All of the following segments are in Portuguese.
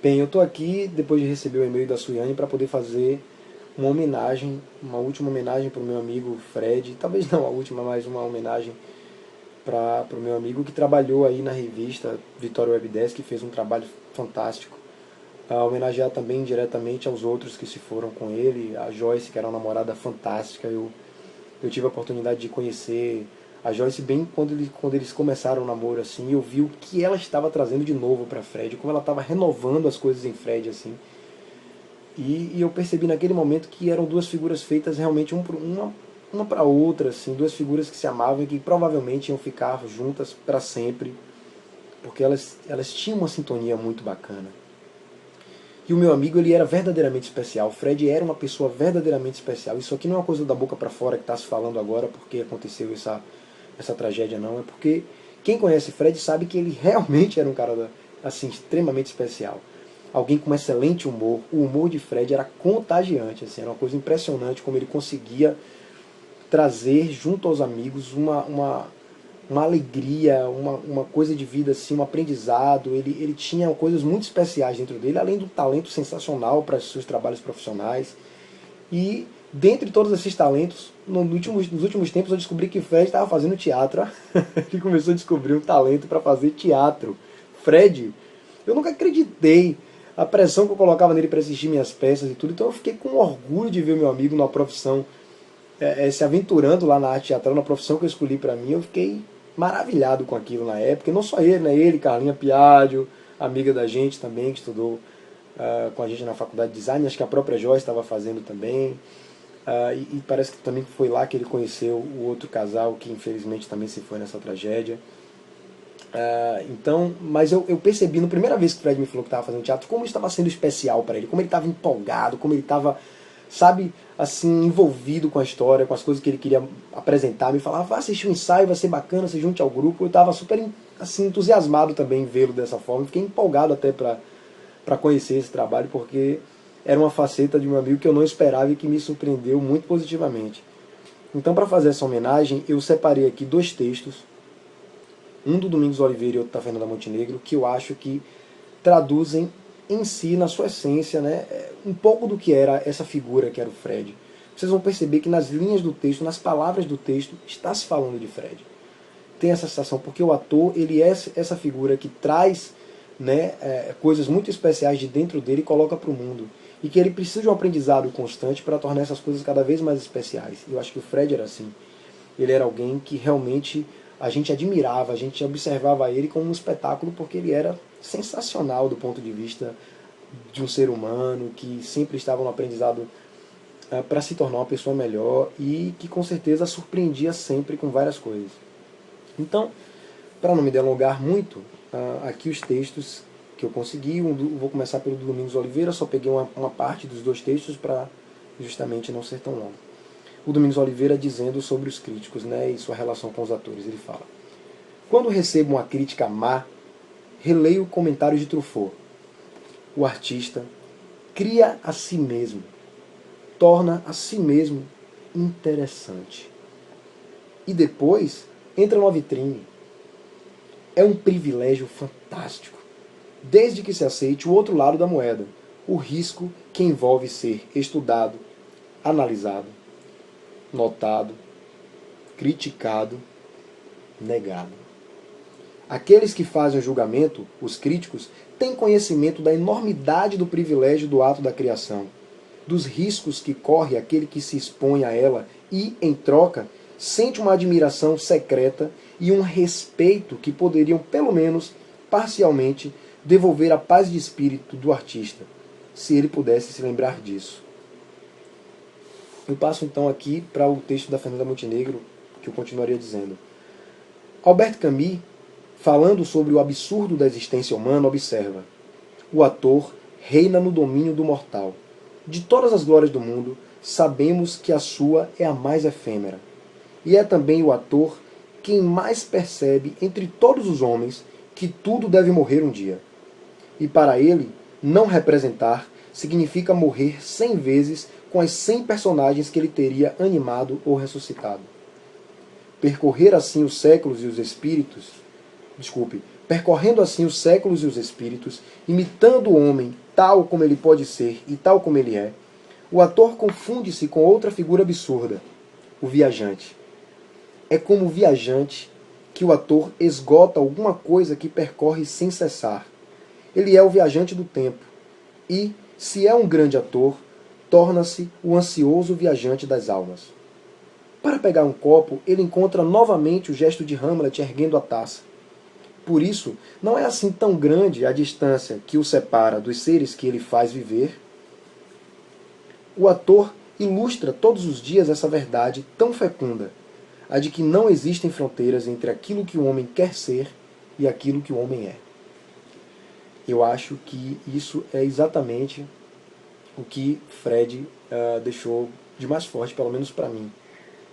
Bem, eu estou aqui depois de receber o e-mail da Suiane para poder fazer uma homenagem, uma última homenagem para o meu amigo Fred, talvez não a última, mas uma homenagem para o meu amigo que trabalhou aí na revista Vitória Webdesk, que fez um trabalho fantástico. Homenagear também diretamente aos outros que se foram com ele, a Joyce, que era uma namorada fantástica. Eu tive a oportunidade de conhecer a Joyce bem quando eles começaram o namoro, assim, e eu vi o que ela estava trazendo de novo para Fred, como ela estava renovando as coisas em Fred, assim. E eu percebi naquele momento que eram duas figuras feitas realmente uma para outra, assim, duas figuras que se amavam e que provavelmente iam ficar juntas para sempre, porque elas tinham uma sintonia muito bacana. E o meu amigo, ele era verdadeiramente especial. O Fred era uma pessoa verdadeiramente especial. Isso aqui não é uma coisa da boca para fora que está se falando agora porque aconteceu essa tragédia, não. É porque quem conhece Fred sabe que ele realmente era um cara assim, extremamente especial. Alguém com excelente humor. O humor de Fred era contagiante. Assim, era uma coisa impressionante como ele conseguia trazer junto aos amigos uma alegria, uma coisa de vida, assim, um aprendizado. Ele tinha coisas muito especiais dentro dele, além do talento sensacional para os seus trabalhos profissionais. E dentre todos esses talentos, nos últimos tempos eu descobri que Fred estava fazendo teatro. Ele começou a descobrir um talento para fazer teatro. Fred, eu nunca acreditei a pressão que eu colocava nele para assistir minhas peças e tudo, então eu fiquei com orgulho de ver meu amigo numa profissão, se aventurando lá na arte teatral, na profissão que eu escolhi para mim. Eu fiquei maravilhado com aquilo na época, e não só ele, né? Ele, Carlinha Piaggio, amiga da gente também, que estudou com a gente na faculdade de design, acho que a própria Joyce estava fazendo também. E parece que também foi lá que ele conheceu o outro casal que infelizmente também se foi nessa tragédia. Então, mas eu percebi, na primeira vez que o Fred me falou que estava fazendo teatro, como estava sendo especial para ele, como ele estava empolgado, como ele estava, sabe, assim, envolvido com a história, com as coisas que ele queria apresentar. Me falava, vai assistir um ensaio, vai ser bacana, se junte ao grupo. Eu estava super assim, entusiasmado também em vê-lo dessa forma, fiquei empolgado até para conhecer esse trabalho, porque era uma faceta de meu amigo que eu não esperava e que me surpreendeu muito positivamente. Então, para fazer essa homenagem, eu separei aqui dois textos, um do Domingos Oliveira e outro da Fernanda Montenegro, que eu acho que traduzem em si, na sua essência, né, um pouco do que era essa figura que era o Fred. Vocês vão perceber que nas linhas do texto, nas palavras do texto, está se falando de Fred. Tem essa sensação, porque o ator, ele é essa figura que traz, né, coisas muito especiais de dentro dele e coloca para o mundo. E que ele precisa de um aprendizado constante para tornar essas coisas cada vez mais especiais. Eu acho que o Fred era assim. Ele era alguém que realmente a gente admirava, a gente observava ele como um espetáculo, porque ele era sensacional do ponto de vista de um ser humano que sempre estava no aprendizado para se tornar uma pessoa melhor e que com certeza surpreendia sempre com várias coisas. Então, para não me delongar muito, aqui os textos que eu consegui. Vou começar pelo do Domingos Oliveira, só peguei uma parte dos dois textos para justamente não ser tão longo. O Domingos Oliveira dizendo sobre os críticos, né, e sua relação com os atores. Ele fala: quando recebo uma crítica má, releio comentários de Truffaut. O artista cria a si mesmo, torna a si mesmo interessante. E depois entra numa vitrine. É um privilégio fantástico, desde que se aceite o outro lado da moeda, o risco que envolve ser estudado, analisado, notado, criticado, negado. Aqueles que fazem o julgamento, os críticos, têm conhecimento da enormidade do privilégio do ato da criação, dos riscos que corre aquele que se expõe a ela e, em troca, sente uma admiração secreta e um respeito que poderiam, pelo menos parcialmente, devolver a paz de espírito do artista, se ele pudesse se lembrar disso. Eu passo então aqui para o texto da Fernanda Montenegro, que eu continuaria dizendo. Albert Camus, falando sobre o absurdo da existência humana, observa: o ator reina no domínio do mortal. De todas as glórias do mundo, sabemos que a sua é a mais efêmera. E é também o ator quem mais percebe entre todos os homens que tudo deve morrer um dia. E para ele, não representar significa morrer 100 vezes com as 100 personagens que ele teria animado ou ressuscitado. Percorrer assim os séculos e os espíritos, percorrendo assim os séculos e os espíritos, imitando o homem tal como ele pode ser e tal como ele é, o ator confunde-se com outra figura absurda, o viajante. É como o viajante que o ator esgota alguma coisa que percorre sem cessar. Ele é o viajante do tempo e, se é um grande ator, torna-se o ansioso viajante das almas. Para pegar um copo, ele encontra novamente o gesto de Hamlet erguendo a taça. Por isso, não é assim tão grande a distância que o separa dos seres que ele faz viver. O ator ilustra todos os dias essa verdade tão fecunda, a de que não existem fronteiras entre aquilo que o homem quer ser e aquilo que o homem é. Eu acho que isso é exatamente o que Fred deixou de mais forte, pelo menos para mim.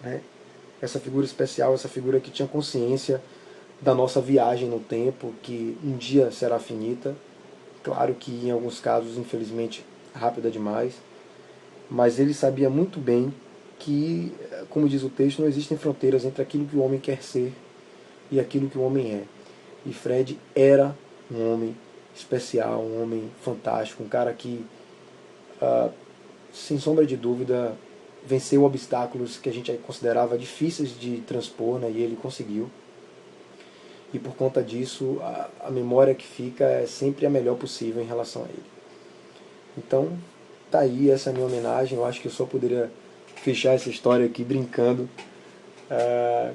Né? Essa figura especial, essa figura que tinha consciência da nossa viagem no tempo, que um dia será finita. Claro que em alguns casos, infelizmente, rápida demais. Mas ele sabia muito bem que, como diz o texto, não existem fronteiras entre aquilo que o homem quer ser e aquilo que o homem é. E Fred era um homem especial, um homem fantástico, um cara que, sem sombra de dúvida, venceu obstáculos que a gente considerava difíceis de transpor, né, e ele conseguiu. E por conta disso, a memória que fica é sempre a melhor possível em relação a ele. Então, tá aí, essa é a minha homenagem. Eu acho que eu só poderia fechar essa história aqui brincando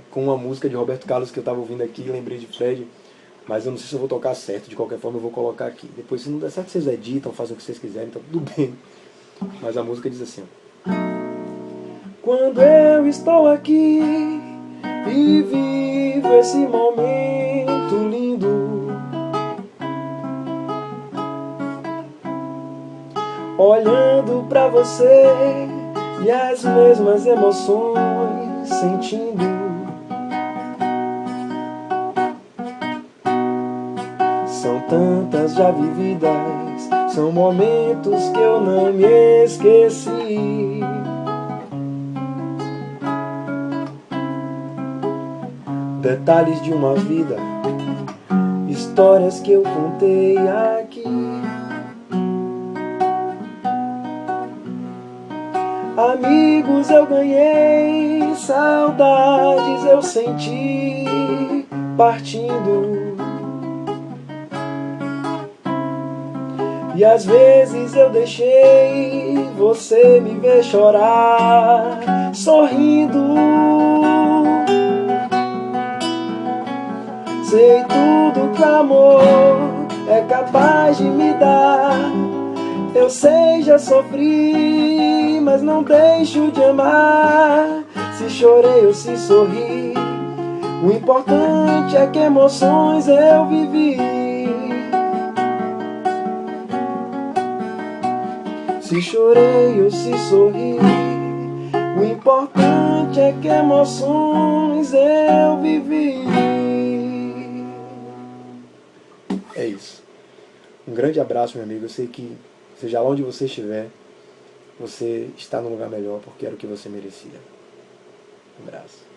com uma música de Roberto Carlos que eu estava ouvindo aqui, lembrei de Fred, mas eu não sei se eu vou tocar certo, de qualquer forma eu vou colocar aqui. Depois, se não der certo, vocês editam, fazem o que vocês quiserem, tá tudo bem. Mas a música diz assim: quando eu estou aqui e vivo esse momento lindo, olhando pra você e as mesmas emoções sentindo. São tantas já vividas, são momentos que eu não me esqueci. Detalhes de uma vida, histórias que eu contei aqui. Amigos eu ganhei, saudades eu senti partindo. E às vezes eu deixei você me ver chorar, sorrindo. Sei tudo que o amor é capaz de me dar. Eu sei, já sofri, mas não deixo de amar. Se chorei ou se sorri, o importante é que emoções eu vivi. Se chorei ou se sorri, o importante é que emoções eu vivi. É isso. Um grande abraço, meu amigo. Eu sei que, seja lá onde você estiver, você está num lugar melhor porque era o que você merecia. Um abraço.